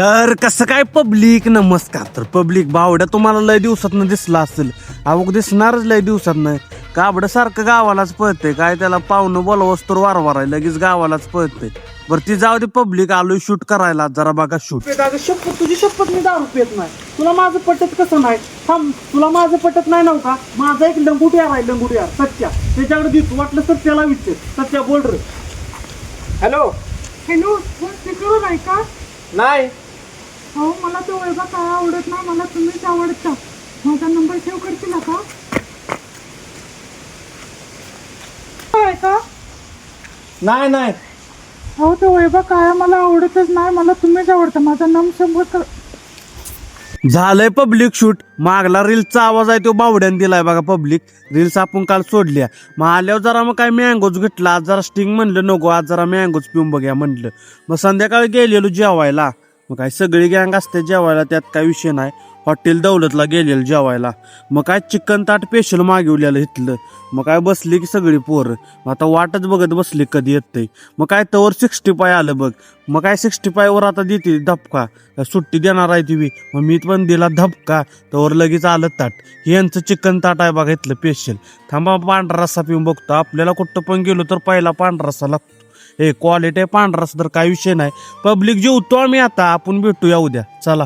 तर कसं काय पब्लिक, नमस्कार. तर पब्लिक बावड्या तुम्हाला लय दिवसातनं दिसला असेल. अवघ दिसणारच लय दिवसातनं. काबडं सारखं गावालाच पळतंय. काय त्याला पाहुणं बोलवस तर वारवार आहे, लगेच गावालाच पळतंय. बरं ती जाऊ दे पब्लिक, आलोय शूट करायला. जरा बघा शूट. शपथ, तुझी शपथ मी दारू पित नाही. तुला माझं पटत कसं नाही? थांब, तुला माझं पटत नाही नव्हता. माझा एक लंगुटियार आहे, लंगुटियार सत्या. त्याच्याकडे दिसतो, वाटलं तर त्याला विचार. सत्या बोल रे. हॅलो हॅलो, फोन स्पीकरवर आहे का? नाही. हो, मला तो वैभव काय आवडत नाही, मला तुम्हीच आवडता. माझा नंबर सेव्ह करशील का? आहे का? नाही नाही. हो, तो वैभव काय मला आवडतच नाही, मला तुम्हीच आवडता. माझा नंबर सेव्ह कर. झालंय पब्लिक शूट. मागला रील्सचा आवाज आहे तो बावड्याने दिलाय बघा पब्लिक. रील्स आपण काल सोडल्या. मग आल्यावर जरा मग काय मँगोज घेतला. आज जरा स्टिंग म्हणलं नको, आज जरा मँगोज पिऊन बघूया म्हणलं. मग संध्याकाळी गेलेलो जेवायला. मग काय सगळी गँग असते जेवायला, त्यात काय विषय नाही. हॉटेल दौलतला गेलेलं जेवायला. मग काय चिकन ताट स्पेशल मागवलेलं इथलं. मग काय बसली की सगळी पोरं. मग आता वाटच बघत बसली कधी येतंय. मग काय तवर 65 आलं बघ. मग काय 65 वर आता देते धपका. सुट्टी देणार आहे ती. मग मी पण दिला धपका, तवर लगेच आलं ताट. हे यांचं चिकन ताट आहे बघा इथलं स्पेशल. थांबा पांढरा रस्सा पिऊन बघतो. आपल्याला कुठं पण गेलो तर पहिला पांढरा रस्सा लागतो. क्वालिटी पांढरा रस्सा तर काय विषय नाही. पब्लिक जेवतो आम्ही आता. आपण भेटूया उद्या, चला.